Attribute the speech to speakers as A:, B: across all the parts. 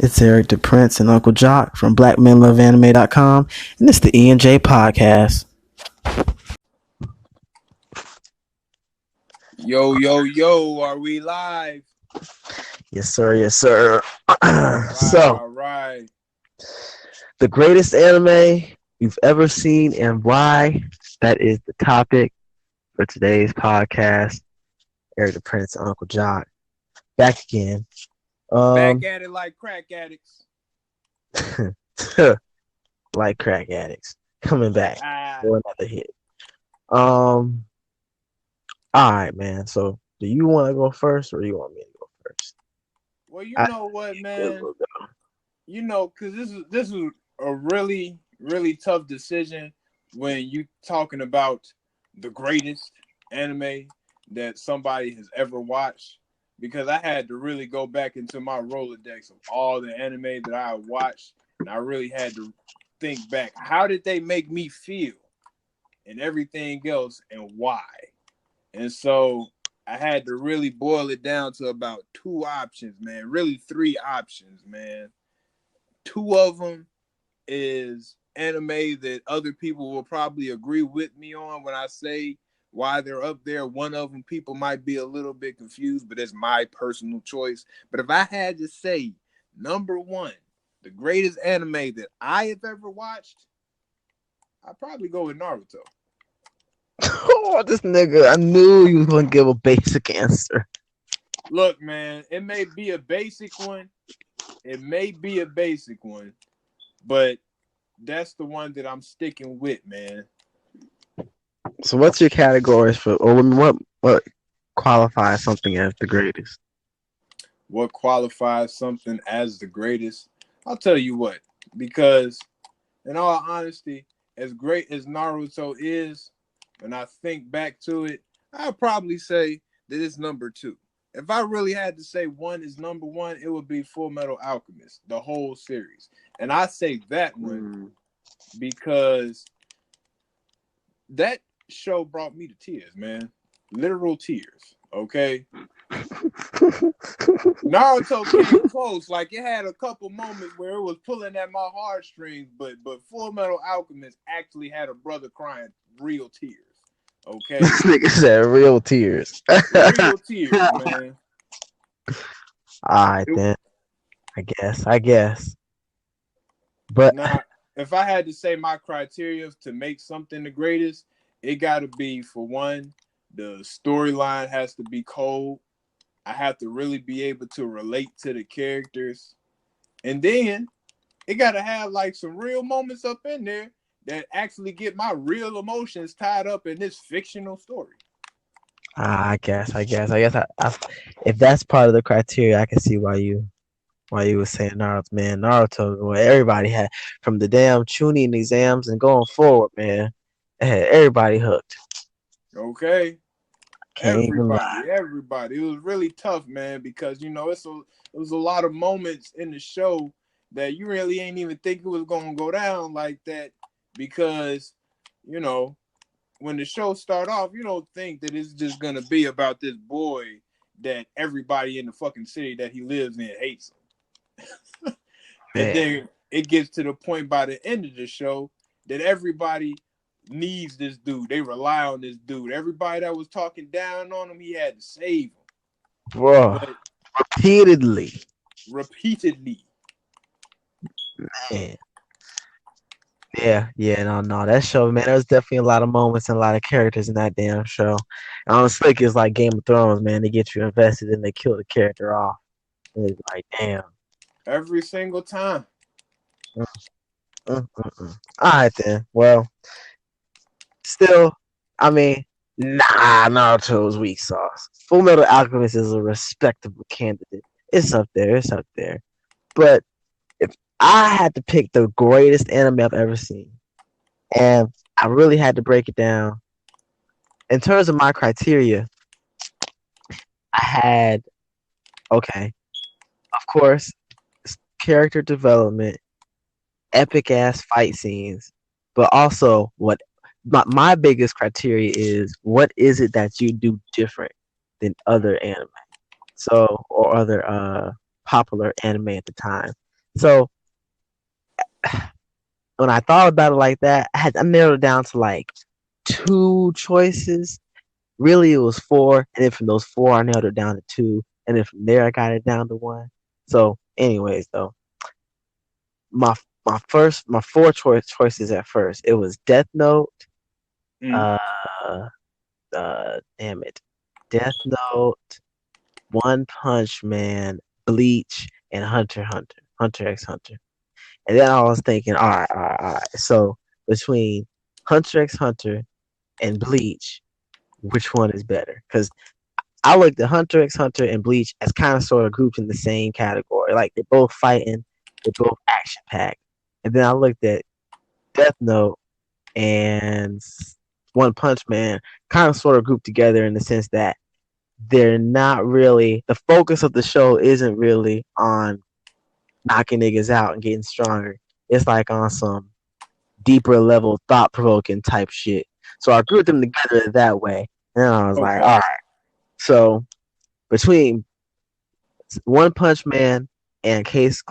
A: It's Ericdprince and Uncle Jacq from BlackMenLoveAnime.com, and it's the E&J podcast.
B: Yo, yo, yo, are we live?
A: Yes, sir. Yes, sir.
B: All right.
A: The greatest anime you've ever seen and why? That is the topic for today's podcast. Ericdprince and Uncle Jacq back again.
B: Back at it like crack addicts.
A: Like crack addicts. Coming back for another hit. All right, man. So, do you want to go first, or you want me to go first?
B: Well, you know what, man. You know, because this is a really, really tough decision when you talking about the greatest anime that somebody has ever watched. Because I had to really go back into my Rolodex of all the anime that I watched, and I really had to think back. How did they make me feel, and everything else, and why? And so I had to really boil it down to about two options, man. Really three options, man. Two of them is anime that other people will probably agree with me on when I say why they're up there. One of them, people might be a little bit confused, but it's my personal choice. But if I had to say number one, the greatest anime that I have ever watched, I'd probably go with Naruto.
A: Oh, this nigga, I knew you was going to give a basic answer.
B: Look, man, it may be a basic one. But that's the one that I'm sticking with, man.
A: So what's your categories for, or what qualifies something as the greatest?
B: What qualifies something as the greatest? I'll tell you what, because in all honesty, as great as Naruto is, when I think back to it, I'd probably say that it's number two. If I really had to say one is number one, it would be Full Metal Alchemist, the whole series. And I say that one because that show brought me to tears, man. Literal tears, okay? Naruto came close. Like, it had a couple moments where it was pulling at my heartstrings, but Full Metal Alchemist actually had a brother crying real tears. Okay.
A: This nigga said real tears.
B: Real tears, man.
A: Alright then. I guess. But
B: now, if I had to say my criteria to make something the greatest, it gotta be, for one, the storyline has to be cold. I have to really be able to relate to the characters. And then it gotta have like some real moments up in there that actually get my real emotions tied up in this fictional story.
A: I guess if that's part of the criteria, I can see why you were saying Naruto, man. Naruto, where everybody had, from the damn Chunin exams and going forward, man, it had everybody hooked.
B: Okay.
A: Everybody.
B: It was really tough, man, because, you know, it was a lot of moments in the show that you really ain't even think it was gonna go down like that. Because, you know, when the show start off, you don't think that it's just gonna be about this boy that everybody in the fucking city that he lives in hates him. And then it gets to the point by the end of the show that everybody needs this dude. They rely on this dude. Everybody that was talking down on him, he had to save him.
A: Bro, repeatedly. Man. Yeah, no, that show, man, there was definitely a lot of moments and a lot of characters in that damn show. And honestly, it's like Game of Thrones, man. They get you invested and they kill the character off. And it's like, damn.
B: Every single time.
A: All right, then. Well, still, I mean, Naruto is weak sauce. Full Metal Alchemist is a respectable candidate. It's up there. But if I had to pick the greatest anime I've ever seen, and I really had to break it down, in terms of my criteria, I had, okay, of course, character development, epic ass fight scenes, but also what my biggest criteria is, what is it that you do different than other anime, or other popular anime at the time. So when I thought about it like that, I narrowed it down to like two choices. Really, it was four, and then from those four, I narrowed it down to two, and then from there, I got it down to one. So, anyways, though, my my four choices at first, it was Death Note,
B: Mm.
A: uh, damn it, Death Note, One Punch Man, Bleach, and Hunter x Hunter. And then I was thinking, all right. So between Hunter x Hunter and Bleach, which one is better? Because I looked at Hunter x Hunter and Bleach as kind of sort of grouped in the same category. Like they're both fighting, they're both action packed. And then I looked at Death Note and One Punch Man, kind of sort of grouped together in the sense that they're not really, the focus of the show isn't really on knocking niggas out and getting stronger. It's like on some deeper level, thought provoking type shit. So I grouped them together that way. And I was like,
B: Okay.
A: all right. So between One Punch Man and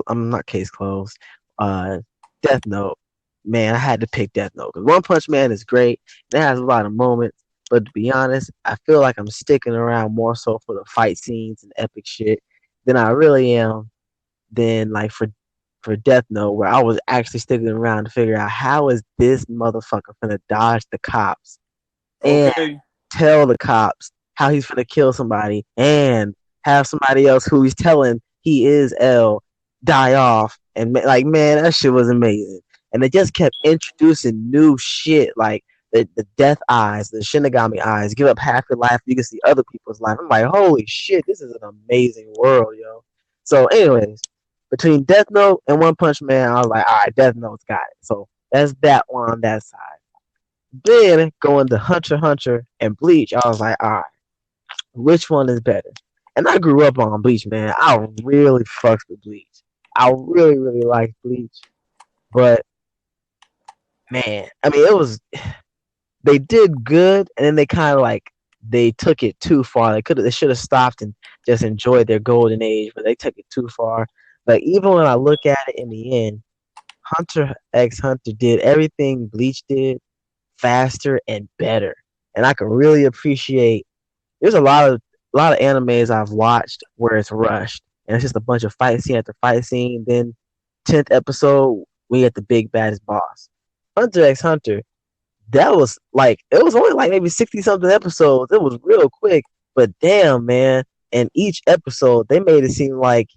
A: I'm not case closed, uh, Death Note, man, I had to pick Death Note because One Punch Man is great. It has a lot of moments, but to be honest, I feel like I'm sticking around more so for the fight scenes and epic shit than I really am than like for Death Note, where I was actually sticking around to figure out how is this motherfucker gonna dodge the cops and
B: Okay.
A: tell the cops how he's gonna kill somebody and have somebody else who he's telling he is L die off. And like, man, that shit was amazing. And they just kept introducing new shit like the death eyes, the Shinigami eyes, give up half your life, you can see other people's life. I'm like, holy shit, this is an amazing world, yo. So, anyways, between Death Note and One Punch Man, I was like, all right, Death Note's got it. So that's that one on that side. Then going to Hunter x Hunter and Bleach, I was like, all right, which one is better? And I grew up on Bleach, man. I really fucked with Bleach. I really, really liked Bleach. But man, I mean, it was they did good, and then they kind of like they took it too far. They should have stopped and just enjoyed their golden age, but they took it too far. But even when I look at it in the end, Hunter x Hunter did everything Bleach did faster and better, and I can really appreciate. There's a lot of animes I've watched where it's rushed, and it's just a bunch of fight scene after fight scene. Then 10th episode, we get the big baddest boss. Hunter x Hunter, that was like it was only like maybe 60 something episodes. It was real quick, but damn man, and each episode they made it seem like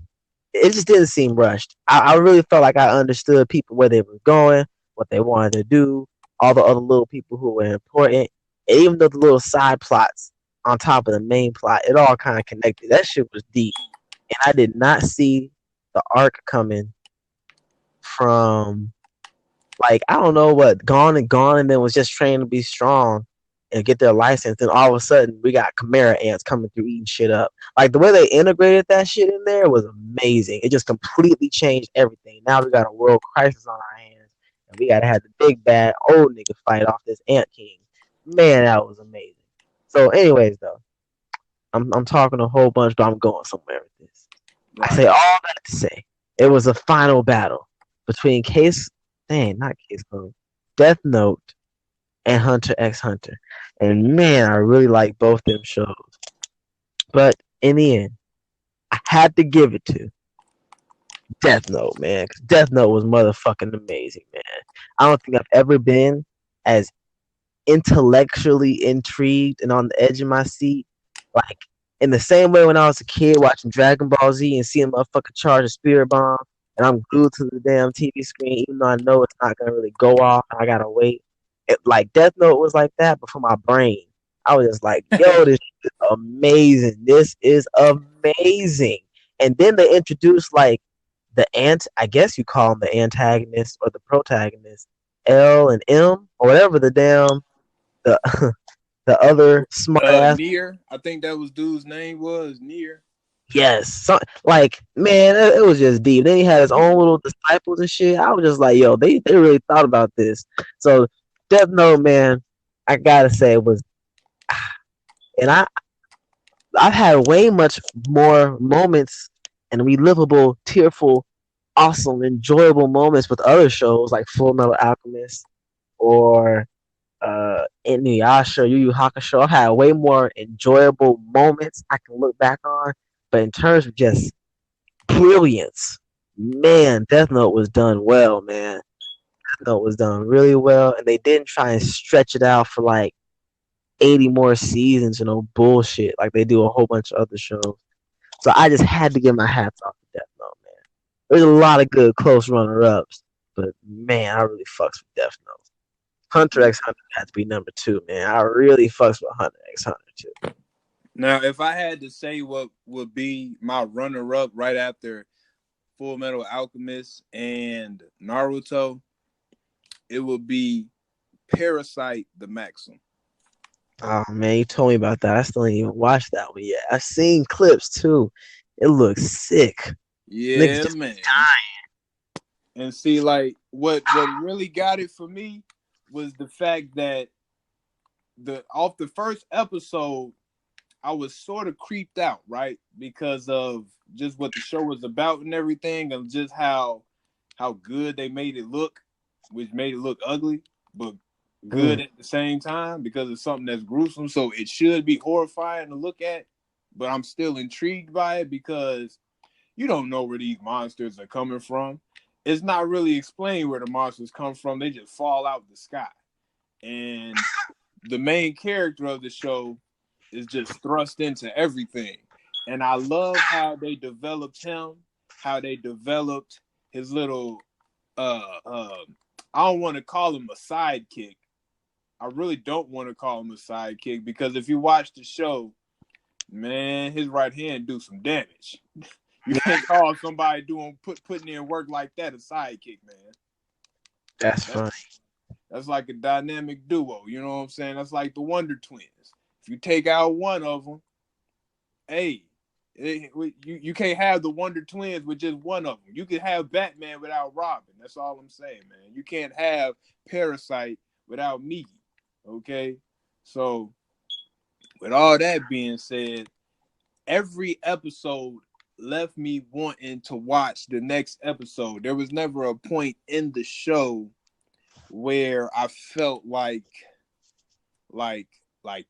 A: it just didn't seem rushed. I really felt like I understood people where they were going, what they wanted to do, all the other little people who were important, and even though the little side plots on top of the main plot, it all kind of connected. That shit was deep, and I did not see the arc coming from like I don't know what gone and then was just trained to be strong and get their license. And all of a sudden we got Chimera ants coming through eating shit up. Like the way they integrated that shit in there was amazing. It just completely changed everything. Now we got a world crisis on our hands, and we gotta have the big bad old nigga fight off this ant king. Man, that was amazing. So, anyways, though, I'm talking a whole bunch, but I'm going somewhere with this. I say
B: Right.
A: all that to say it was a final battle between not Case Closed, Death Note, and Hunter x Hunter. And man, I really like both them shows. But in the end, I had to give it to Death Note, man. 'Cause Death Note was motherfucking amazing, man. I don't think I've ever been as intellectually intrigued and on the edge of my seat. Like in the same way when I was a kid watching Dragon Ball Z and seeing a motherfucker charge a spirit bomb, and I'm glued to the damn TV screen, even though I know it's not gonna really go off. I gotta wait. Like Death Note was like that, but for my brain, I was just like, "Yo, this is amazing. This is amazing." And then they introduced like I guess you call them the antagonist or the protagonist, L and M or whatever the the other smart ass.
B: Near. I think that was dude's name was Near.
A: Yes, like man, it was just deep. Then he had his own little disciples and shit. I was just like, yo, they really thought about this. So Death Note, man, I gotta say it was, and I've had way much more moments and relivable, tearful awesome, enjoyable moments with other shows like Full Metal Alchemist or Inuyasha, Yu Yu Hakusho. I've had way more enjoyable moments I can look back on. But in terms of just brilliance, man, Death Note was done well, man. Death Note was done really well, and they didn't try and stretch it out for like 80 more seasons, bullshit like they do a whole bunch of other shows. So I just had to get my hats off to Death Note, man. There's a lot of good close runner-ups, but man, I really fucks with Death Note. Hunter
B: Yeah.
A: x Hunter had to be number 2, man. I really fucks with Hunter x Hunter too.
B: Now, if I had to say what would be my runner-up right after Full Metal Alchemist and Naruto, it would be Parasite the Maxim.
A: Oh man, you told me about that. I still ain't even watched that one yet. I've seen clips too. It looks sick. Niggas
B: Yeah,
A: just
B: man.
A: dying.
B: And see, like what really got it for me was the fact that off the first episode, I was sort of creeped out, right? Because of just what the show was about and everything, and just how good they made it look, which made it look ugly, but good at the same time because it's something that's gruesome. So it should be horrifying to look at, but I'm still intrigued by it because you don't know where these monsters are coming from. It's not really explained where the monsters come from. They just fall out of the sky. And the main character of the show is just thrust into everything. And I love how they developed him, how they developed his little I don't want to call him a sidekick. I really don't want to call him a sidekick because if you watch the show, man, his right hand do some damage. You can't call somebody putting in work like that a sidekick, man.
A: That's funny.
B: That's like a dynamic duo. You know what I'm saying? That's like the Wonder Twins. If you take out one of them, hey, you can't have the Wonder Twins with just one of them. You can have Batman without Robin. That's all I'm saying, man. You can't have Parasite without Migi. Okay? So, with all that being said, every episode left me wanting to watch the next episode. There was never a point in the show where I felt like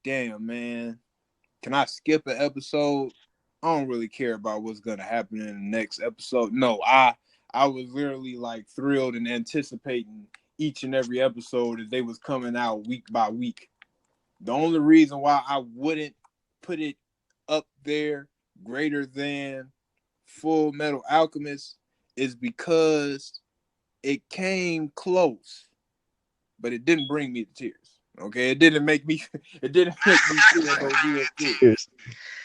B: damn, man, can I skip an episode? I don't really care about what's gonna happen in the next episode. No, I was literally like thrilled and anticipating each and every episode as they was coming out week by week. The only reason why I wouldn't put it up there greater than Full Metal Alchemist is because it came close, but it didn't bring me to tears. Okay, it didn't make me feel no real tears.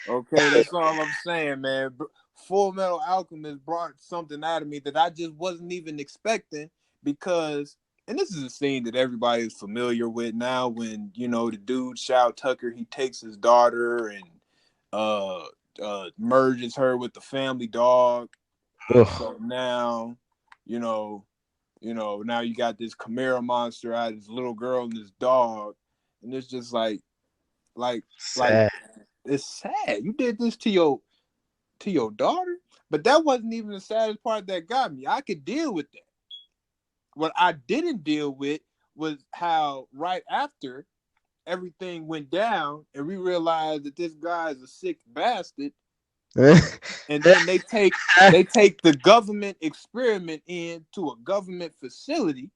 B: Okay, that's all I'm saying, man. Full Metal Alchemist brought something out of me that I just wasn't even expecting because, and this is a scene that everybody is familiar with now. When the dude Shao Tucker, he takes his daughter and merges her with the family dog.
A: Ugh.
B: So now, you know, now you got this chimera monster out, this little girl and this dog, and it's just like
A: Sad.
B: it's sad. You did this to your daughter, but that wasn't even the saddest part that got me. I could deal with that. What I didn't deal with was how right after everything went down and we realized that this guy is a sick bastard. And then they take the government experiment into a government facility.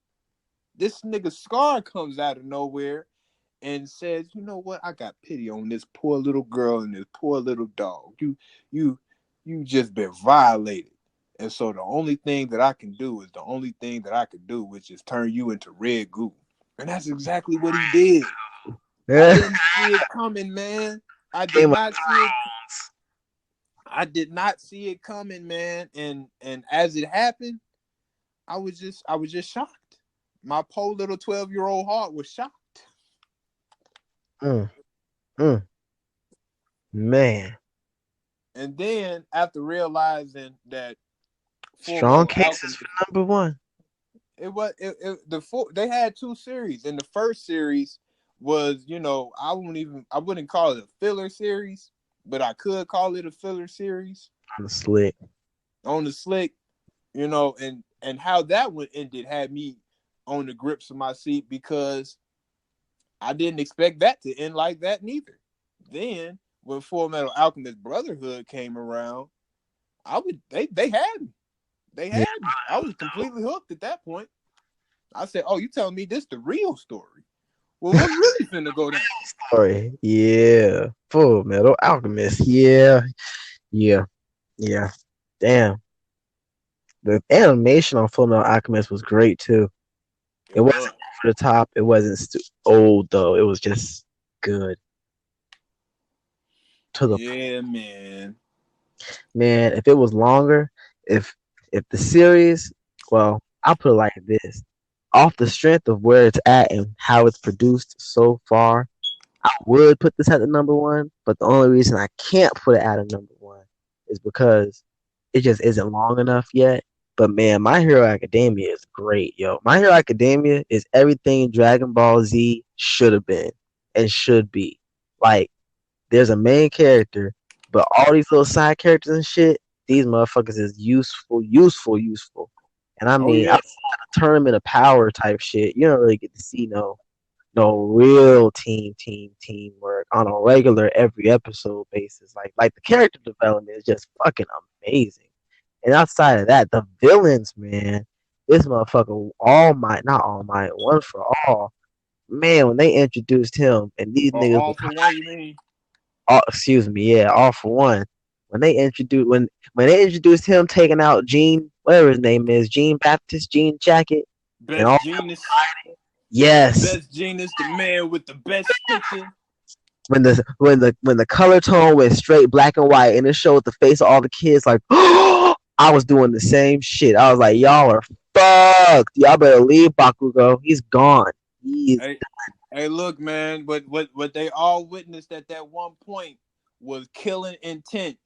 B: This nigga Scar comes out of nowhere and says, "You know what? I got pity on this poor little girl and this poor little dog. You just been violated. And so the only thing that I can do is the only thing that I could do, which is turn you into red goo." And that's exactly what he did. I didn't see it coming, man. I did not see it. I did not see it coming, man. And as it happened, I was just shocked. My poor little 12-year-old heart was shocked.
A: Mm, mm, man.
B: And then after realizing that Full
A: Strong
B: Metal
A: cases
B: Alchemist,
A: for number one.
B: they had two series. And the first series was, I wouldn't call it a filler series, but I could call it a filler series.
A: On the slick.
B: On the slick. and how that one ended had me on the grips of my seat because I didn't expect that to end like that neither. Then when Full Metal Alchemist Brotherhood came around, they had me. They
A: Yeah,
B: had me. I was completely hooked at that point. I said, "Oh, you telling me this the real story? Well, what's really finna go down?"
A: story. Yeah, Full Metal Alchemist. Yeah, yeah, yeah. Damn, the animation on Full Metal Alchemist was great too. It
B: It
A: wasn't
B: was.
A: over the top. It wasn't old though. It was just good to the
B: Yeah, man.
A: man. If it was longer, if if the series, well, I'll put it like this: off the strength of where it's at and how it's produced so far, I would put this at the number one. But the only reason I can't put it at a number one is because it just isn't long enough yet. But man, My Hero Academia is great, yo. My Hero Academia is everything Dragon Ball Z should have been and should be. Like, there's a main character, but all these little side characters and shit, these motherfuckers is useful. And I
B: Oh
A: mean,
B: yeah.
A: outside of tournament of power type shit, you don't really get to see no real teamwork on a regular every episode basis. Like the character development is just fucking amazing. And outside of that, the villains, man, this motherfucker All Might, not All Might, One for All, man, when they introduced him and these
B: Or
A: niggas
B: all
A: was
B: for one, you mean?
A: excuse me, yeah, All for One. When they introduced him taking out Gene, whatever his name is, Gene Baptist, Gene Jacket, and all
B: Best genius.
A: yes,
B: Best genius, the man with the best stitching.
A: when the color tone went straight black and white and it showed the face of all the kids like I was doing the same shit. I was like, y'all are fucked. Y'all better leave Bakugo. He's gone. He's
B: Hey, hey, look, man. What they all witnessed at that one point was killing intent,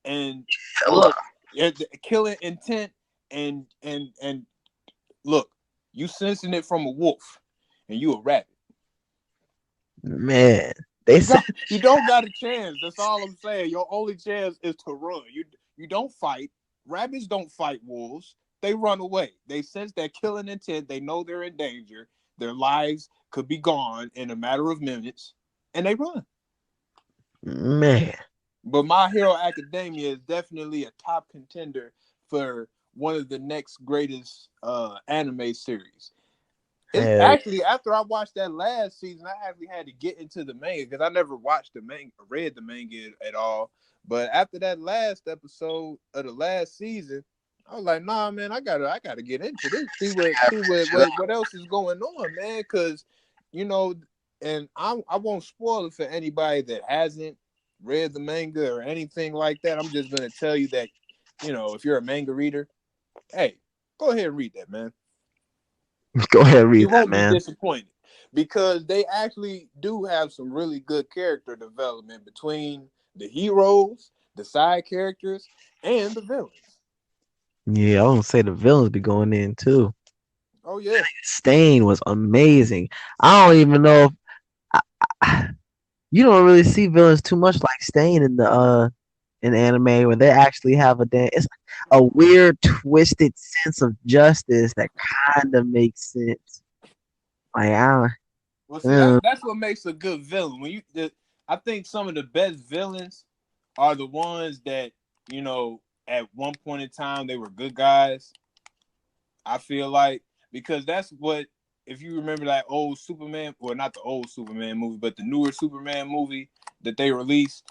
B: and look, killing intent, and look, you sensing it from a wolf, and you a rabbit.
A: man. They
B: You
A: said
B: don't you don't got a chance. That's all I'm saying. Your only chance is to run. You don't fight. Rabbits don't fight wolves. They run away. They sense that killing intent. They know they're in danger. Their lives could be gone in a matter of minutes, and they run.
A: man.
B: But My Hero Academia is definitely a top contender for one of the next greatest anime series. It's
A: Hell
B: actually after I watched that last season, I actually had to get into the manga because I never watched the manga, read the manga at all. But after that last episode of the last season, I was like, nah, man, I gotta get into this. See what else is going on, man. Because you know, and I won't spoil it for anybody that hasn't read the manga or anything like that. I'm just gonna tell you that, if you're a manga reader, hey, go ahead and read that, man.
A: go ahead and
B: You
A: read that,
B: won't be
A: man.
B: disappointed because they actually do have some really good character development between the heroes, the side characters, and the villains.
A: Yeah, I want to say the villains be going in too.
B: Oh yeah.
A: Stain was amazing. I don't even know if you don't really see villains too much like Stain in anime where they actually have it's a weird twisted sense of justice that kind of makes sense. Like
B: Well, see,
A: uh,
B: that's what makes a good villain. I think some of the best villains are the ones that at one point in time they were good guys. I feel like because that's what if you remember that old Superman, well, not the old Superman movie, but the newer Superman movie that they released,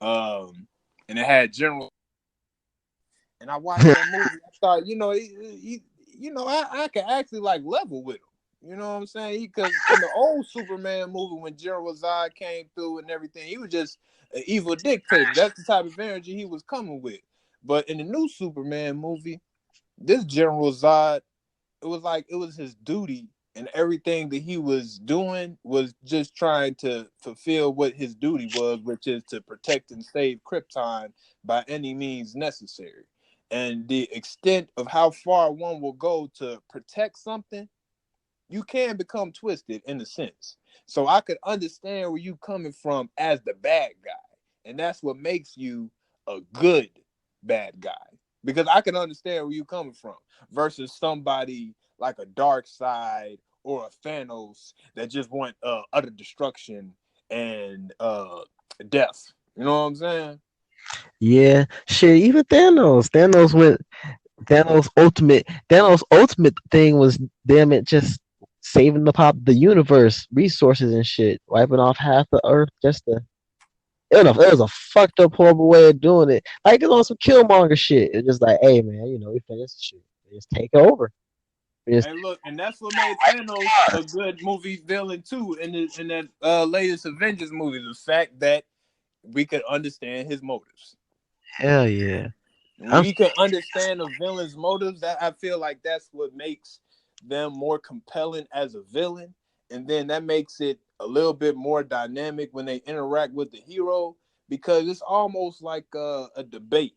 B: and it had General. And I watched that movie. I thought, I could actually like level with him. You know what I'm saying? Because in the old Superman movie, when General Zod came through and everything, he was just an evil dictator. That's the type of energy he was coming with. But in the new Superman movie, this General Zod, it was like it was his duty, and everything that he was doing was just trying to fulfill what his duty was, which is to protect and save Krypton by any means necessary. And the extent of how far one will go to protect something, you can become twisted in a sense. So I could understand where you coming from as the bad guy, and that's what makes you a good bad guy. because I can understand where you coming from versus somebody like a Dark Side or a Thanos that just want utter destruction and death. You know what I'm saying?
A: Yeah, shit. Even Thanos' ultimate thing was, damn it, just saving the universe, resources and shit, wiping off half the Earth just to. It was a fucked up, horrible way of doing it. Like it's on some Killmonger shit. It's just like, hey man, we finished the shit. Just take over. Just
B: And look, and that's what made Thanos a good movie villain too in that latest Avengers movie. The fact that we could understand his motives.
A: hell yeah.
B: When
A: I'm
B: you can understand a villain's motives, that I feel like that's what makes them more compelling as a villain. And then that makes it a little bit more dynamic when they interact with the hero because it's almost like a debate,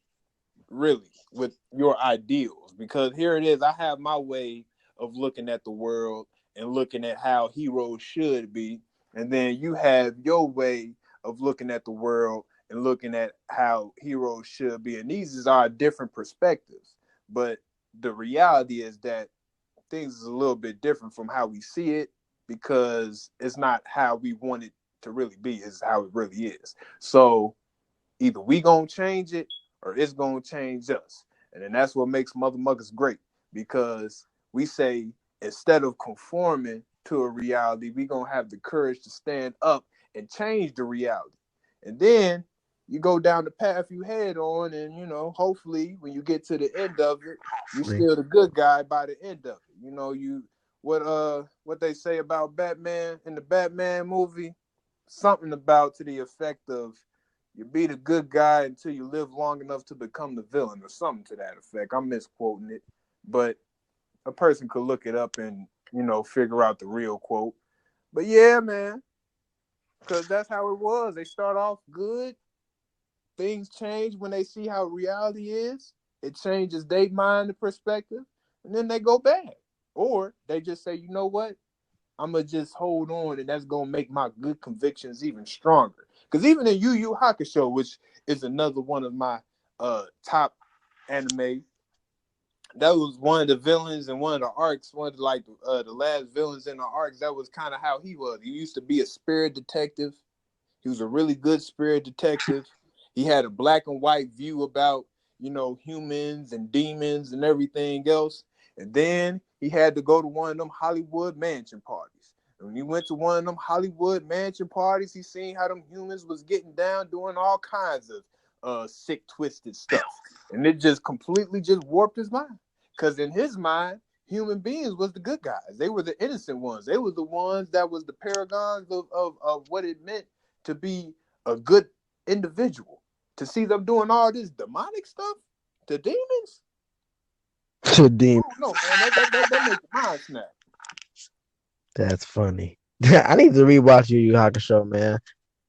B: really, with your ideals. Because here it is, I have my way of looking at the world and looking at how heroes should be. And then you have your way of looking at the world and looking at how heroes should be. And these is our different perspectives. But the reality is that things is a little bit different from how we see it because it's not how we want it to really be, it's how it really is. So either we gonna change it or it's gonna change us. And then that's what makes Mother Muggers great because we say instead of conforming to a reality, we gonna have the courage to stand up and change the reality. And then you go down the path you head on, and hopefully when you get to the end of it, you're
A: hopefully.
B: still the good guy by the end of it. You what they say about Batman in the Batman movie, something about to the effect of you be the good guy until you live long enough to become the villain or something to that effect. I'm misquoting it, but a person could look it up and figure out the real quote. But yeah, man, because that's how it was. They start off good. Things change when they see how reality is. It changes their mind and perspective, and then they go bad. Or they just say, you know what? I'm gonna just hold on, and that's gonna make my good convictions even stronger. Because even in Yu Yu Hakusho, which is another one of my top anime, that was one of the villains in one of the arcs, one of the last villains in the arcs. That was kind of how he was. He used to be a spirit detective. He was a really good spirit detective. He had a black and white view about, humans and demons and everything else. And then he had to go to one of them Hollywood mansion parties. And when he went to one of them Hollywood mansion parties, he seen how them humans was getting down, doing all kinds of sick, twisted stuff. And it just completely just warped his mind. Because in his mind, human beings was the good guys. They were the innocent ones. They were the ones that was the paragons of what it meant to be a good individual. To see them doing all this demonic stuff to demons?
A: To demon.
B: Oh no, man, that makes your mind snap.
A: That's funny. I need to rewatch Yu Yu Hakusho, man.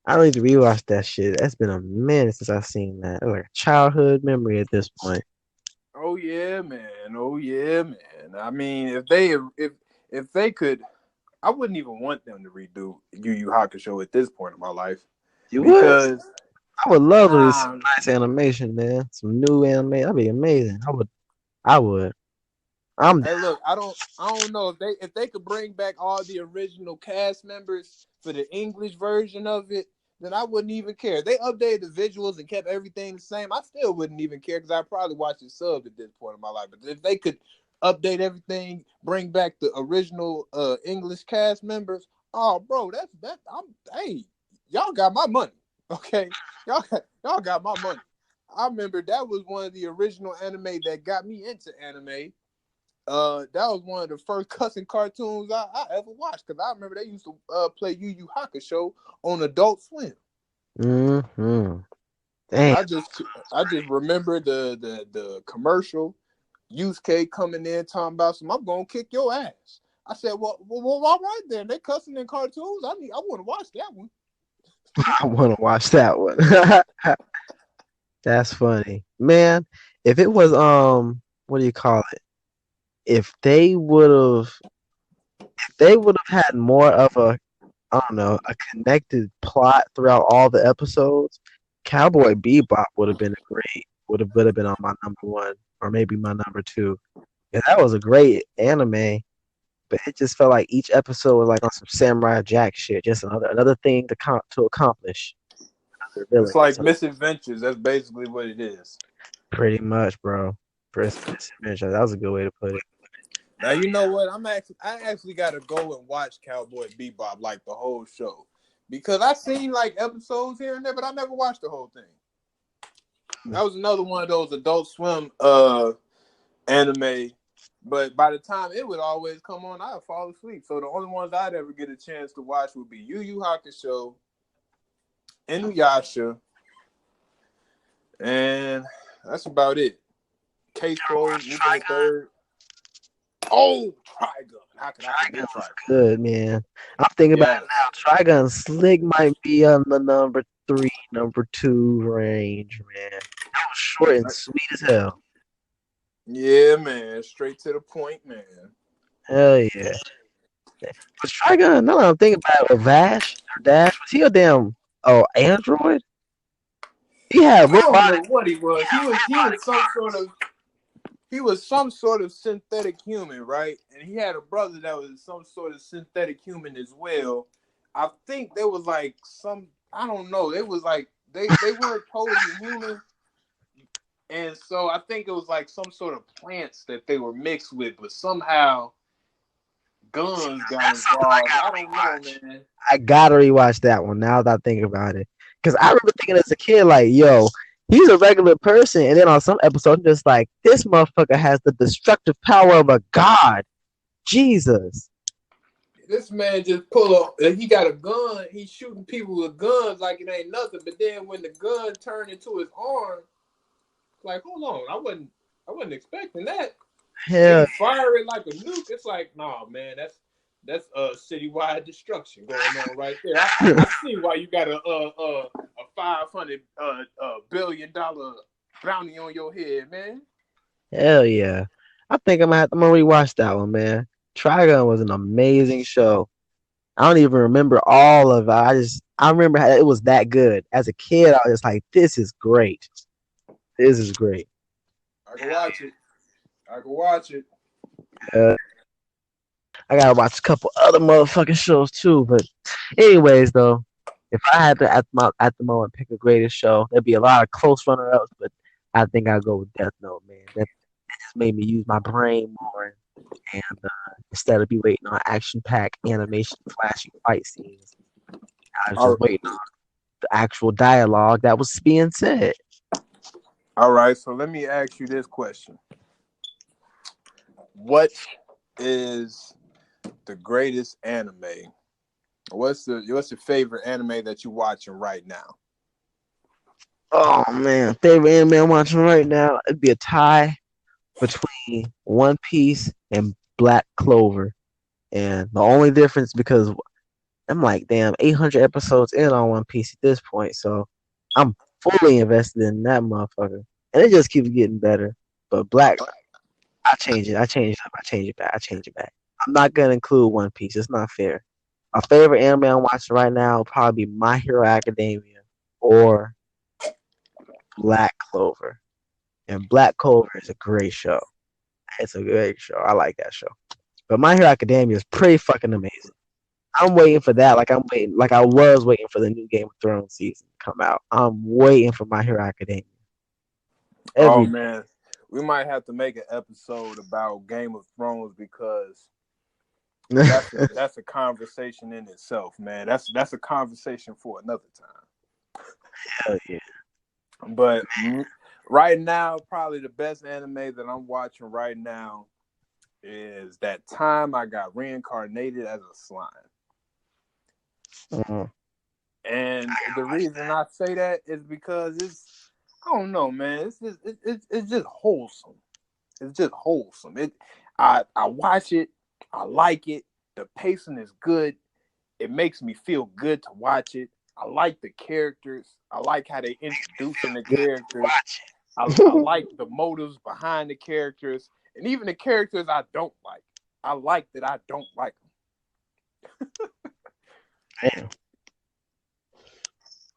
A: I need to rewatch that shit. That's been a minute since I've seen that. It's like a childhood memory at this point.
B: Oh yeah, man. Oh yeah, man. I mean, if they could, I wouldn't even want them to redo Yu Yu Hakusho at this point in my life
A: You would?
B: because
A: I would love to see some
B: nah.
A: nice animation, man. Some new anime. That'd be amazing. I would. I'm
B: Hey,
A: down.
B: look, I don't know if they could bring back all the original cast members for the English version of it, then I wouldn't even care. If they updated the visuals and kept everything the same, I still wouldn't even care because I probably watch it subbed at this point in my life. But if they could update everything, bring back the original English cast members, oh, bro, hey, y'all got my money, okay? Y'all got my money. I remember that was one of the original anime that got me into anime. That was one of the first cussing cartoons I ever watched because I remember they used to play Yu Yu Hakusho on Adult Swim,
A: Mm-hmm.
B: and
A: Damn.
B: I just remember the commercial, Yusuke coming in talking about some, I'm gonna kick your ass. I said, well, all right then. They cussing in cartoons. I want to watch that one.
A: I want to watch that one. That's funny, man. If it was what do you call it? If they would have had more of a, I don't know, a connected plot throughout all the episodes, Cowboy Bebop would have been great. would have been on my number one or maybe my number two. Yeah, that was a great anime, but it just felt like each episode was like on some Samurai Jack shit, just another thing to accomplish. Another
B: It's
A: villain.
B: like
A: So
B: misadventures. That's basically what it is.
A: pretty much, bro. Misadventure. That was a good way to put it.
B: Now you know what? I actually got to go and watch Cowboy Bebop like the whole show because I seen like episodes here and there, but I never watched the whole thing. That was another one of those Adult Swim anime, but by the time it would always come on, I'd fall asleep. So the only ones I'd ever get a chance to watch would be Yu Yu Hakusho, Inuyasha, and that's about it. Case closed. Lupin the Third. Oh, Trigun. How could I forget Trigun?
A: Good, man. I'm thinking about
B: Yes.
A: it now. Trigun Slick might be on the number three, number two range, man. That was short and sweet as hell.
B: Yeah, man. Straight to the point, man.
A: Hell yeah. Was Trigun, now that I'm thinking about it, with Vash or Dash, was he a damn android? He had
B: I don't
A: robotic.
B: know what he was. He was some sort of synthetic human, right? And he had a brother that was some sort of synthetic human as well. I think there was like I don't know. It was like they weren't totally human. And so I think it was like some sort of plants that they were mixed with, but somehow guns got involved. I don't know, man.
A: I gotta rewatch that one now that I think about it. Because I remember thinking as a kid, like, yo, he's a regular person. And then on some episode, I'm just like, this motherfucker has the destructive power of a god. Jesus.
B: This man just pull up. He got a gun. He's shooting people with guns like it ain't nothing. But then when the gun turned into his arm, like, hold on, I wasn't expecting that.
A: Hell,
B: He fire it like a nuke. It's like, nah, man, that's citywide destruction going on right there. I see why you got a $500 billion bounty on your head, man.
A: hell yeah. I think I'm gonna rewatch that one, man. Trigun was an amazing show. I don't even remember all of it. I remember how it was that good. As a kid, I was just like, this is great. This is great.
B: I can watch it. I can watch it.
A: Uh, I gotta watch a couple other motherfucking shows too. But anyways, though, if I had to at the moment pick a greatest show, there'd be a lot of close runner ups. But I think I'd go with Death Note, man. That just made me use my brain more, and instead of be waiting on action packed animation, flashy fight scenes, I was
B: All
A: just waiting on the actual dialogue that was being said.
B: right, so let me ask you this question. What is the greatest anime? What's your favorite anime that you're watching right now?
A: Oh man, favorite anime I'm watching right now, it'd be a tie between One Piece and Black Clover. And the only difference, because I'm like, damn, 800 episodes in on One Piece at this point, so I'm fully invested in that motherfucker. And it just keeps getting better. But Black, I change it. I change it up. I change it back. I change it back. I'm not going to include One Piece. It's not fair. My favorite anime I'm watching right now will probably be My Hero Academia or Black Clover. And Black Clover is a great show. It's a great show. I like that show. But My Hero Academia is pretty fucking amazing. I'm waiting for that. Like I was waiting for the new Game of Thrones season to come out. I'm waiting for My Hero Academia.
B: Oh man, we might have to make an episode about Game of Thrones because that's a conversation in itself, man. That's a conversation for another time.
A: Hell yeah.
B: But right now, probably the best anime that I'm watching right now is That Time I Got Reincarnated as a Slime.
A: Mm-hmm.
B: And the reason I say that is because I don't know, man. It's just wholesome. It's just wholesome. I watch it. I like it. The pacing is good. It makes me feel good to watch it. I like the characters. I like how they introducing the characters. I like the motives behind the characters, and even the characters I don't like. I like that I don't like them.
A: Damn.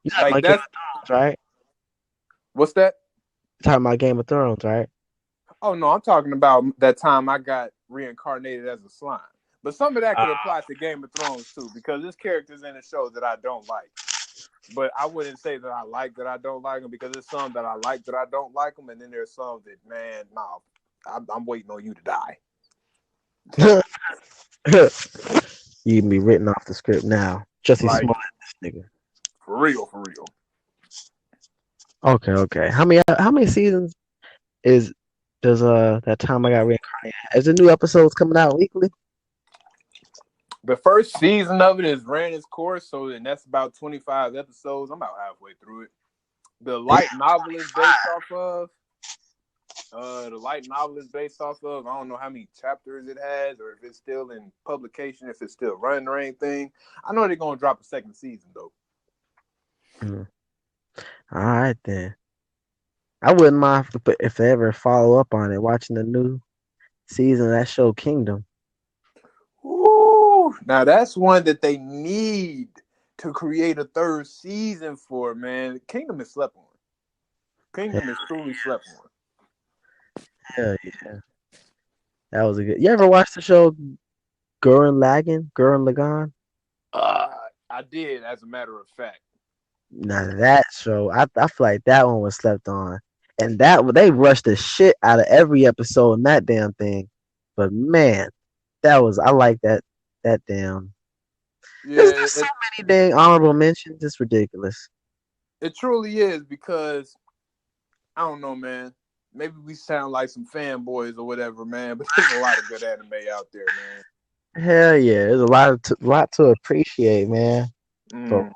A: You
B: Like
A: like
B: that's
A: right?
B: What's that?
A: talking about Game of Thrones, right?
B: Oh no, I'm talking about that time I got reincarnated as a slime. But some of that could apply to Game of Thrones too, because there's characters in the show that I don't like. But I wouldn't say that I like that I don't like them, because there's some that I like that I don't like them, and then there's some that, man, no, I'm waiting on you to die.
A: You can be written off the script now. Jussie
B: Like,
A: Smollett, this nigga.
B: for real, for real.
A: Okay, okay. How many seasons is does that time I got reincarnated? Is the new episodes coming out weekly?
B: The first season of it is ran its course, so then that's about 25 episodes. I'm about halfway through it. The light novel is based off of. I don't know how many chapters it has, or if it's still in publication, if it's still running or anything. I know they're gonna drop a second season though.
A: Mm. All right then. I wouldn't mind if they ever follow up on it. Watching the new season of that show, Kingdom.
B: Ooh, now that's one that they need to create a third season for, man. Kingdom is slept on. Kingdom is truly slept on.
A: Hell yeah, that was a good. You ever watch the show Gurren Lagann? Gurren Lagann?
B: Uh, I did, as a matter of fact.
A: Now that show, I feel like that one was slept on, and that they rushed the shit out of every episode in that damn thing. But man, that was I like that damn.
B: Yeah,
A: There's so many dang honorable mentions. It's ridiculous.
B: it truly is, because I don't know, man. Maybe we sound like some fanboys or whatever, man. But there's a lot of good anime out there,
A: Hell yeah, there's a lot to appreciate, man. But
B: man.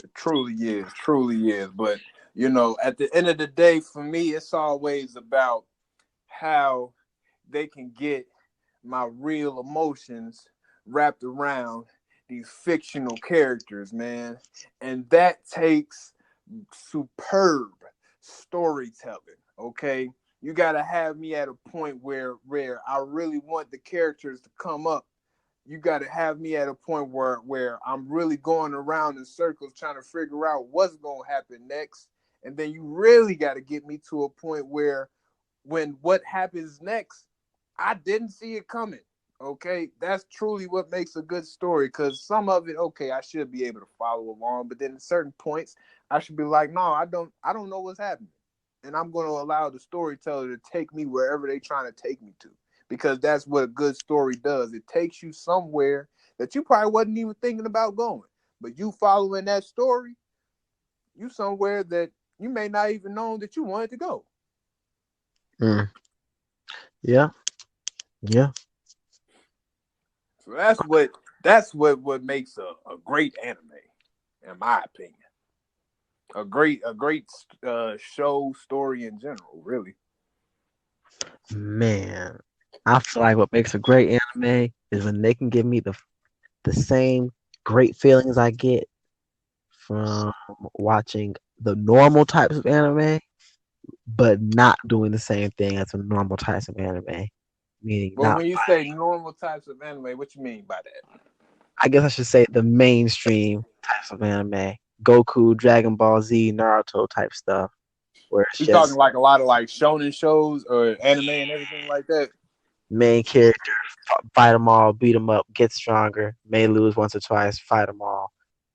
B: It truly is, truly is. But at the end of the day, for me, it's always about how they can get my real emotions wrapped around these fictional characters, man. And that takes superb storytelling, okay? You got to have me at a point where I really want the characters to come up. You got to have me at a point where I'm really going around in circles trying to figure out what's going to happen next. And then you really got to get me to a point where when what happens next, I didn't see it coming. Okay, that's truly what makes a good story. Because some of it, okay, I should be able to follow along, but then at certain points, I should be like, no, I don't know what's happening, and I'm going to allow the storyteller to take me wherever they're trying to take me to, because that's what a good story does. It takes you somewhere that you probably wasn't even thinking about going, but you following that story, you somewhere that you may not even know that you wanted to go.
A: mm, yeah, yeah.
B: So that's what makes a great anime, in my opinion. A great show story in general, really.
A: Man, I feel like what makes a great anime is when they can give me the same great feelings I get from watching the normal types of anime, but not doing the same thing as the normal types of anime. Meaning
B: But
A: not
B: when you say normal types of anime, what you mean by that?
A: I guess I should say the mainstream types of anime. Goku, Dragon Ball Z, Naruto type stuff. Where it's
B: You talking
A: just
B: like a lot of like shonen shows or anime and everything like that?
A: main character, fight them all, beat them up, get stronger, may lose once or twice, fight them all.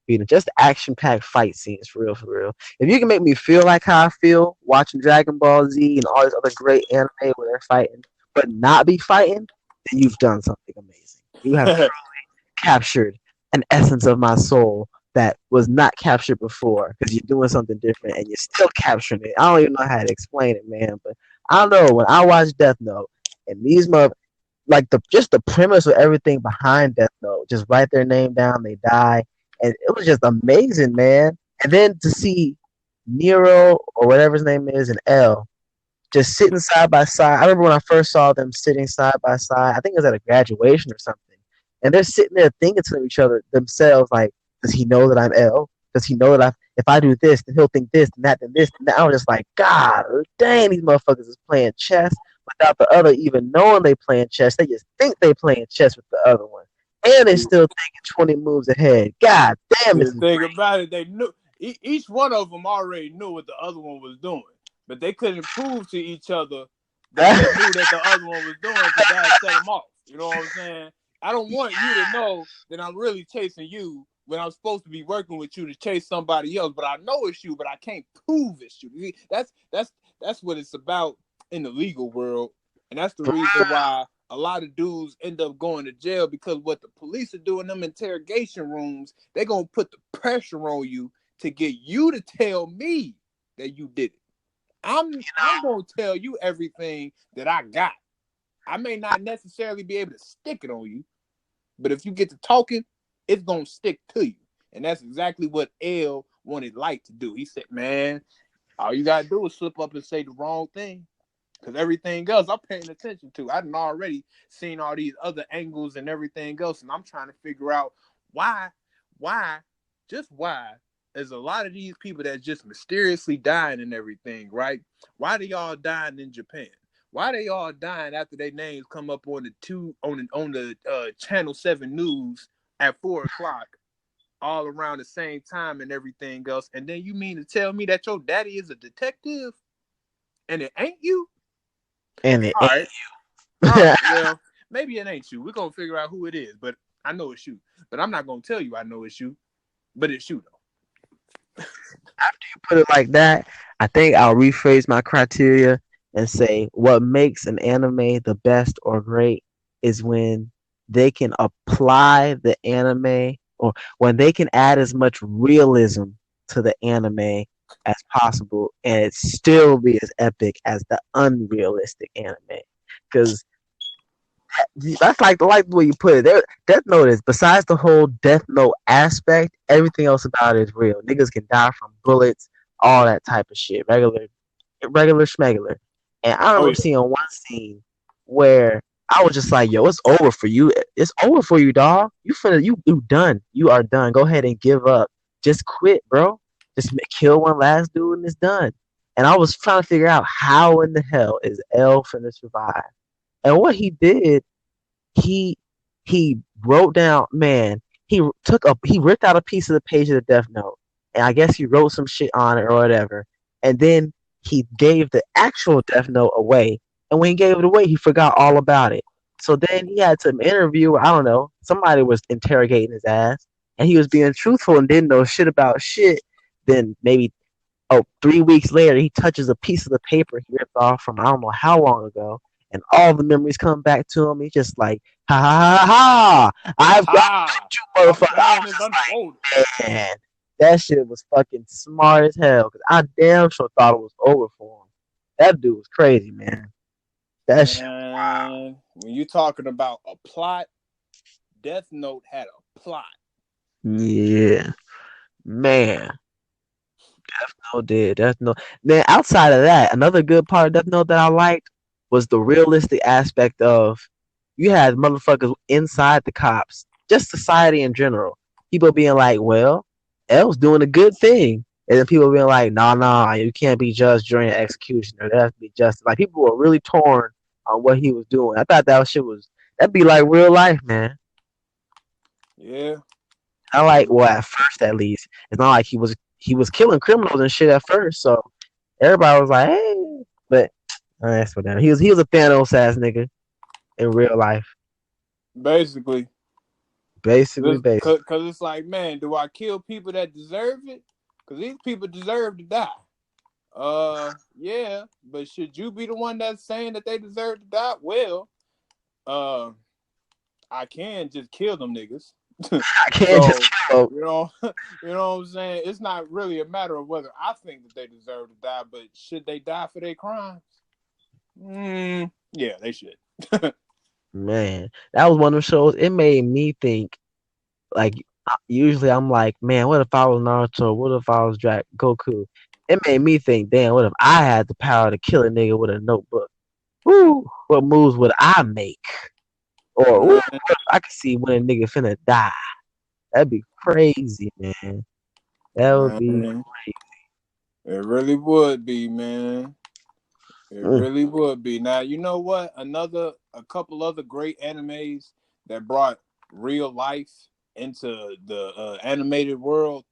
A: You know, just action packed fight scenes, for real, for real. If you can make me feel like how I feel watching Dragon Ball Z and all these other great anime where they're fighting, but not be fighting, then you've done something amazing. You have captured an essence of my soul that was not captured before because you're doing something different and you're still capturing it. I don't even know how to explain it, man. But I don't know. When I watch Death Note and these like the premise of everything behind Death Note, just write their name down, they die, and it was just amazing, man. And then to see Nero or whatever his name is and L just sitting side by side. I remember when I first saw them sitting side by side. I think it was at a graduation or something, and they're sitting there thinking to each other themselves, like, "Does he know that I'm L? Does he know that if I do this, then he'll think this, and that, then this, and that?" I was just like, "God, dang, these motherfuckers is playing chess without the other even knowing they playing chess. They just think they playing chess with the other one, and they still thinking 20 moves ahead. God damn, this
B: The
A: is
B: thing
A: great."
B: about it, they knew each one of them already knew what the other one was doing. but they couldn't prove to each other that they knew that the other one was doing because that set them off. You know what I'm saying? I don't want you to know that I'm really chasing you when I'm supposed to be working with you to chase somebody else, but I know it's you, but I can't prove it's you. That's what it's about in the legal world, and that's the reason why a lot of dudes end up going to jail, because what the police are doing in them interrogation rooms, they're gonna put the pressure on you to get you to tell me that you did it. I'm gonna tell you everything that I got. I may not necessarily be able to stick it on you, but if you get to talking, it's gonna stick to you. And that's exactly what L wanted Light to do. He said, man, all you gotta do is slip up and say the wrong thing. Because everything else I'm paying attention to. I've already seen all these other angles and everything else, and I'm trying to figure out why, just why is a lot of these people that just mysteriously dying and everything, right? Why they all dying in Japan? Why they all dying after their names come up on the Channel 7 news at 4:00 all around the same time and everything else? And then you mean to tell me that your daddy is a detective and it ain't you?
A: And it
B: All
A: ain't
B: right.
A: you.
B: All right. Well, maybe it ain't you. We're gonna figure out who it is, but I know it's you. But I'm not gonna tell you I know it's you. But it's you though.
A: After you put it like that, I think I'll rephrase my criteria and say what makes an anime the best or great is when they can apply the anime, or when they can add as much realism to the anime as possible and it still be as epic as the unrealistic anime. Because that's like the way you put it. Death Note is, besides the whole Death Note aspect, everything else about it is real. Niggas can die from bullets, all that type of shit. Regular schmegular. And I
B: Oh
A: remember
B: yeah.
A: seeing one scene where I was just like, "Yo, it's over for you. It's over for you, dog. You done. You are done. Go ahead and give up. Just quit, bro. Just kill one last dude and it's done." And I was trying to figure out how in the hell is L finna survive. And what he did, he he wrote down, man, he ripped out a piece of the page of the Death Note, and I guess he wrote some shit on it or whatever, and then he gave the actual Death Note away, and when he gave it away, he forgot all about it. So then he had some interview, I don't know, somebody was interrogating his ass, and he was being truthful and didn't know shit about shit. Then maybe 3 weeks later, he touches a piece of the paper he ripped off from I don't know how long ago, and all the memories come back to him. He's just like, ha ha ha ha! I've got
B: Aha!
A: you,
B: My
A: motherfucker. I
B: plan
A: was
B: is
A: just
B: unfolded.
A: like, man, that shit was fucking smart as hell. Cause I damn sure thought it was over for him. That dude was crazy, man. That shit.
B: Man, when you talking about a plot, Death Note had a plot.
A: Yeah, man. Death Note did. Death Note. Then outside of that, another good part of Death Note that I liked was the realistic aspect of you had motherfuckers inside the cops, just society in general. People being like, "Well, L's doing a good thing," and then people being like, "Nah, nah, you can't be judged during an execution, or there has to be justice." Like people were really torn on what he was doing. I thought that shit was that'd be like real life, man.
B: Yeah.
A: I like, well, at first at least, it's not like he was killing criminals and shit at first, so everybody was like, hey, but that's whatever. He was a Thanos ass nigga in real life,
B: Basically.
A: basically,
B: This,
A: basically.
B: cause it's like, man, do I kill people that deserve it? Cause these people deserve to die. Yeah, but should you be the one that's saying that they deserve to die? Well, uh, I can just kill them niggas.
A: I can't just
B: So
A: kill him.
B: you know, you know what I'm saying. It's not really a matter of whether I think that they deserve to die, but should they die for their crimes? Yeah, they should.
A: Man, that was one of the shows. It made me think. Like usually, I'm like, man, what if I was Naruto? What if I was Goku? It made me think, damn, what if I had the power to kill a nigga with a notebook? Ooh, what moves would I make? Or ooh,
B: Man,
A: what if I could see when a nigga finna die? That'd be crazy, man. That would be
B: man, it really would be, man. It
A: mm,
B: really would be. Now, you know what? A couple other great animes that brought real life into the animated world.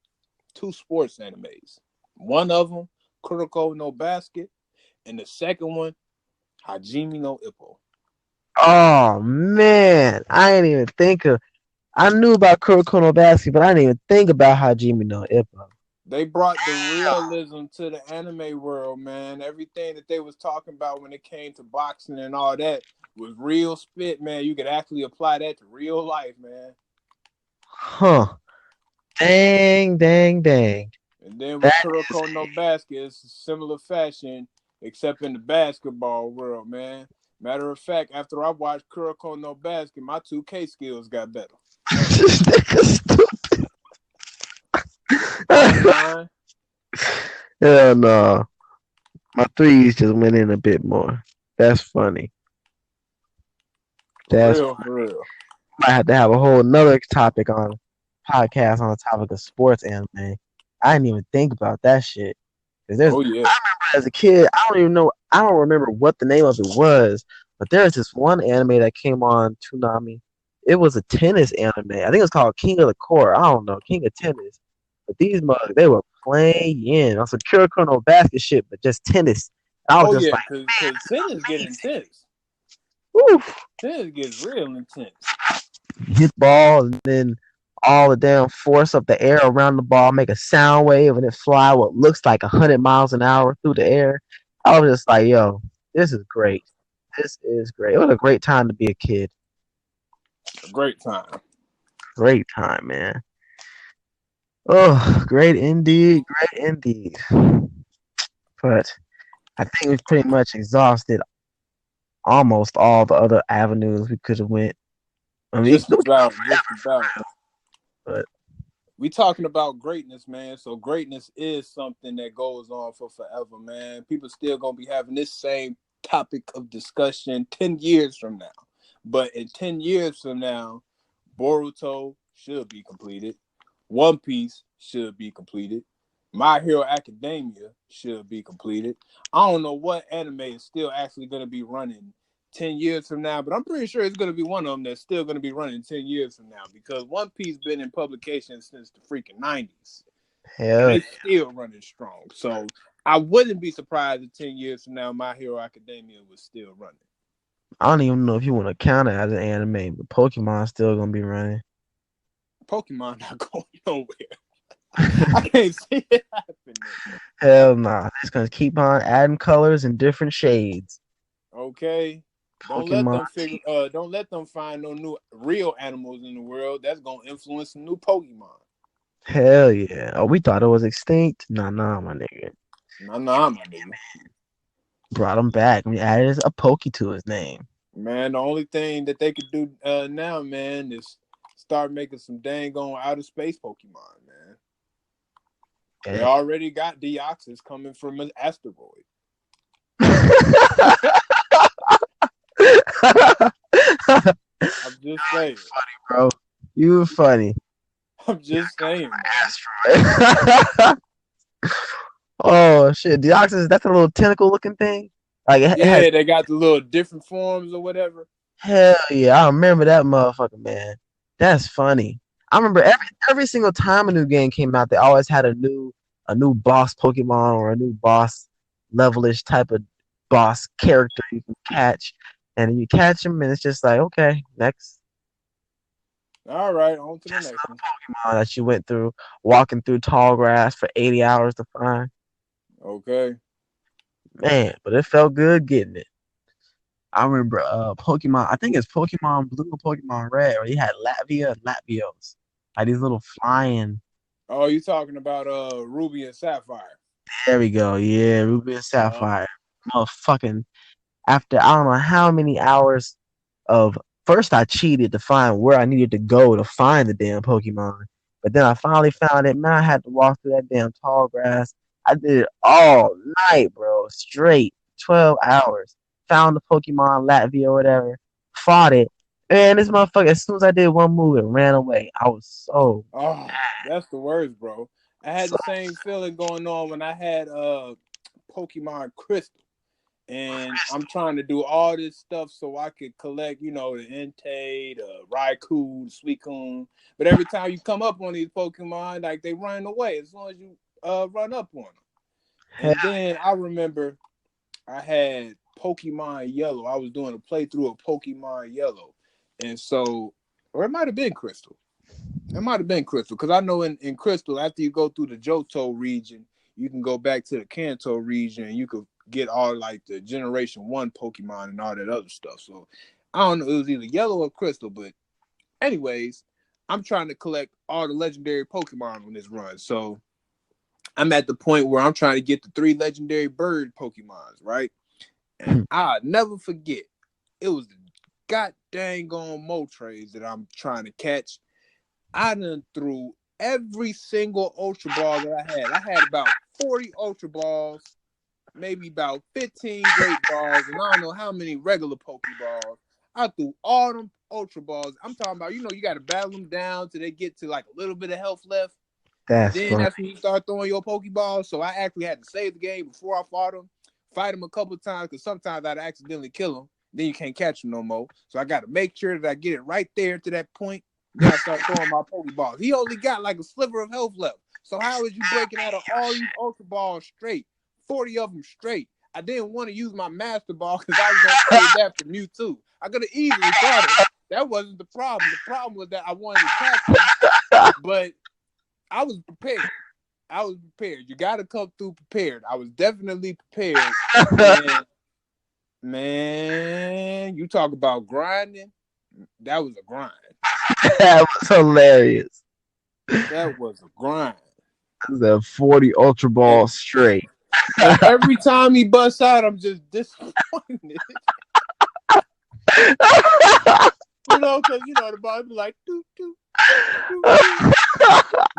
B: Two sports animes. One of them, Kuroko no Basket. and the second one, Hajime no Ippo.
A: Oh man, I ain't even think of. I knew about Kuroko no Basket, but I didn't even think about Hajime no Ippo.
B: They brought the realism to the anime world, man. Everything that they was talking about when it came to boxing and all that was real spit, man. You could actually apply that to real life, man.
A: Huh. Dang, dang, dang.
B: And then with
A: That is
B: Kuroko no Basket, it's a similar fashion, except in the basketball world, man. Matter of fact, after I watched Kuroko no Basket, my 2K skills got better.
A: this nigga stupid.
B: I ain't lying.
A: Hell no. My threes just went in a bit more. That's funny.
B: For
A: That's
B: real, for real.
A: Might have to have a whole another topic on podcast on the topic of sports anime. I didn't even think about that shit. Cause there's
B: Oh yeah.
A: I remember as a kid, I don't remember what the name of it was, but there's this one anime that came on Toonami. It was a tennis anime. I think it was called King of the Court. I don't know, King of Tennis. But these mugs, they were playing on some Kuroko no Basket shit, but just tennis. I was
B: Oh
A: just
B: yeah,
A: like,
B: cause tennis get intense.
A: oof,
B: Tennis gets real intense.
A: hit ball and then all the damn force of the air around the ball make a sound wave and it fly what looks like 100 miles an hour through the air. I was just like, yo, this is great. This is great. It was a great time to be a kid.
B: A great time.
A: Great time, man. Oh, great indeed. Great indeed. But I think we've pretty much exhausted almost all the other avenues we could have went. I mean, we
B: Just
A: could go
B: about, just
A: forever
B: about.
A: for real.
B: We talking about greatness, man. So greatness is something that goes on for forever, man. People still gonna be having this same topic of discussion 10 years from now. But in 10 years from now, Boruto should be completed. One Piece should be completed. My Hero Academia should be completed. I don't know what anime is still actually going to be running 10 years from now, but I'm pretty sure it's going to be one of them that's still going to be running 10 years from now because One Piece been in publication since the freaking 90s and
A: Hell,
B: they still running strong. So I wouldn't be surprised if 10 years from now My Hero Academia was still running.
A: I don't even know if you want to count it as an anime, but Pokemon's still gonna be running.
B: Pokemon not going nowhere. I can't see it happening.
A: Hell nah. It's gonna keep on adding colors and different shades.
B: Okay.
A: Pokemon.
B: Don't let them find no new real animals in the world. That's gonna influence some new Pokemon.
A: Hell yeah. Oh, we thought it was extinct. Nah, nah, my nigga.
B: Nah, my nigga.
A: Brought him back. We added a Poke to his name.
B: Man, the only thing that they could do now, man, is start making some dang on outer space Pokemon, man. They
A: Yeah.
B: already got Deoxys coming from an asteroid. I'm just saying.
A: Funny, bro. You were funny.
B: I'm just saying, man.
A: Asteroid. Oh shit. Deoxys, that's a little tentacle looking thing. Like it has
B: Yeah, they got the little different forms or whatever.
A: hell yeah. I remember that motherfucker, man. That's funny. I remember every single time a new game came out, they always had a new boss Pokemon or a new boss levelish type of boss character you can catch. And then you catch him and it's just like, okay, next.
B: All right, on to the
A: Just
B: next one.
A: Pokemon that you went through, walking through tall grass for 80 hours to find.
B: Okay.
A: Man, but it felt good getting it. I remember Pokemon, I think it's Pokemon Blue or Pokemon Red, where you had Latvia and Latvios. Like these little flying.
B: Oh, you talking about Ruby and Sapphire?
A: There we go. Yeah, Ruby and
B: Uh,
A: Sapphire. Motherfucking after I don't know how many hours of first I cheated to find where I needed to go to find the damn Pokemon. But then I finally found it. Man, I had to walk through that damn tall grass. I did it all night, bro. Straight. 12 hours. Found the Pokemon Latvia or whatever. Fought it. Man, this motherfucker, as soon as I did one move, it ran away. I was so,
B: oh, that's the worst, bro. I had
A: so
B: the same feeling going on when I had Pokemon Crystal. And I'm trying to do all this stuff so I could collect, the Entei, the Raikou, the Suicune. But every time you come up on these Pokemon, like they run away as soon as you run up on them.
A: hell,
B: And then I remember I had Pokemon Yellow. I was doing a playthrough of Pokemon Yellow, and so, or it might have been Crystal. It might have been Crystal, because I know in Crystal, after you go through the Johto region, you can go back to the Kanto region, and you could get all like the Generation 1 Pokemon and all that other stuff. So I don't know, it was either Yellow or Crystal, but anyways, I'm trying to collect all the legendary Pokemon on this run. So I'm at the point where I'm trying to get the 3 legendary bird Pokemons, right? And I'll never forget, it was the god dang on Moltres that I'm trying to catch. I done threw every single Ultra Ball that I had. I had about 40 Ultra Balls, maybe about 15 Great Balls, and I don't know how many regular Pokeballs. I threw all them Ultra Balls. I'm talking about, you got to battle them down till they get to like a little bit of health left.
A: That's
B: Then
A: funny.
B: that's when you start throwing your Pokeballs. So I actually had to save the game before I fought them, fight them a couple of times, because sometimes I'd accidentally kill them. Then you can't catch them no more. So I got to make sure that I get it right there to that point. Then I start throwing my Pokeballs. He only got like a sliver of health left. So how is you breaking out of all these Ultra Balls straight? 40 of them straight. I didn't want to use my Master Ball because I was going to save that for Mewtwo. I could have easily caught him. That wasn't the problem. The problem was that I wanted to catch him, but I was prepared. You got to come through prepared. I was definitely prepared. Man, you talk about grinding. That was a grind.
A: That was hilarious.
B: That was a grind.
A: The 40 Ultra Balls straight.
B: And every time he busts out, I'm just disappointed. Because the ball be like, doo, doo, doo, doo.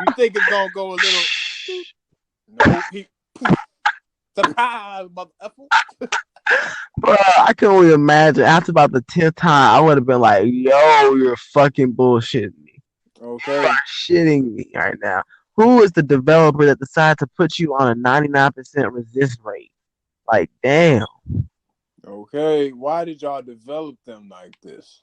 B: You think it's gonna go a little? Doo. No, he surprise, motherfucker.
A: Bro, I can only imagine. After about the 10th time, I would have been like, "Yo, you're fucking bullshitting me.
B: Okay,
A: you're shitting me right now." Who is the developer that decided to put you on a 99% resist rate? Like, damn.
B: Okay, why did y'all develop them like this?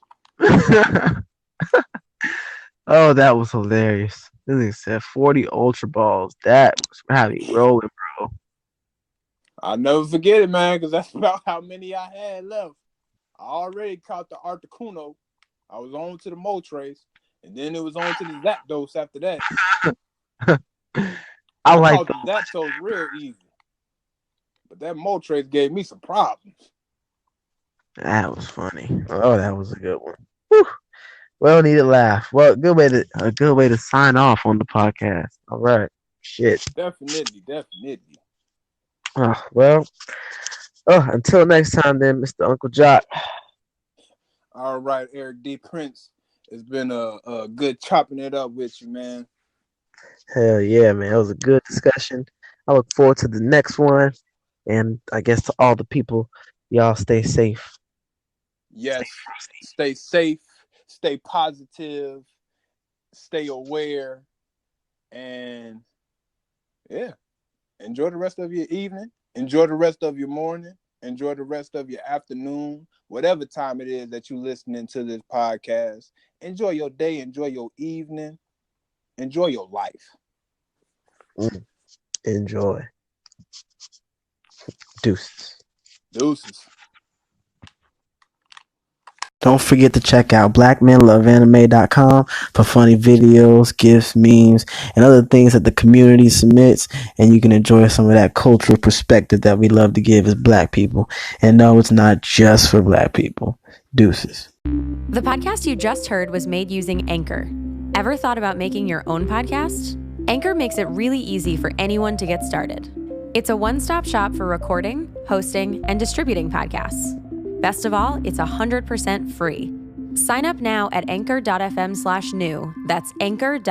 A: Oh, that was hilarious. This thing said 40 Ultra Balls. That was probably rolling, bro.
B: I'll never forget it, man, because that's about how many I had left. I already caught the Articuno. I was on to the Moltres, and then it was on to the Zapdos after that.
A: I like
B: caught the Zapdos real easy. But that Moltres gave me some problems.
A: That was funny. Oh, that was a good one. Whew. Well needed laugh. Well, a good way to sign off on the podcast. All right. Shit.
B: Definitely.
A: Until next time then, Mr. Uncle Jacq.
B: All right, Ericdprince. It's been a good chopping it up with you, man.
A: Hell yeah, man. It was a good discussion. I look forward to the next one. And I guess to all the people, y'all stay safe.
B: Yes. Stay safe. Stay positive. Stay aware. And yeah. Enjoy the rest of your evening. Enjoy the rest of your morning. Enjoy the rest of your afternoon. Whatever time it is that you're listening to this podcast. Enjoy your day. Enjoy your evening. Enjoy your life.
A: Enjoy. Deuces. Don't forget to check out blackmenloveanime.com for funny videos, gifs, memes, and other things that the community submits, and you can enjoy some of that cultural perspective that we love to give as black people. And no, it's not just for black people. Deuces.
C: The podcast you just heard was made using Anchor. Ever thought about making your own podcast? Anchor makes it really easy for anyone to get started. It's a one-stop shop for recording, hosting, and distributing podcasts. Best of all, it's 100% free. Sign up now at anchor.fm/new. That's anchor.fm/new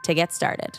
C: to get started.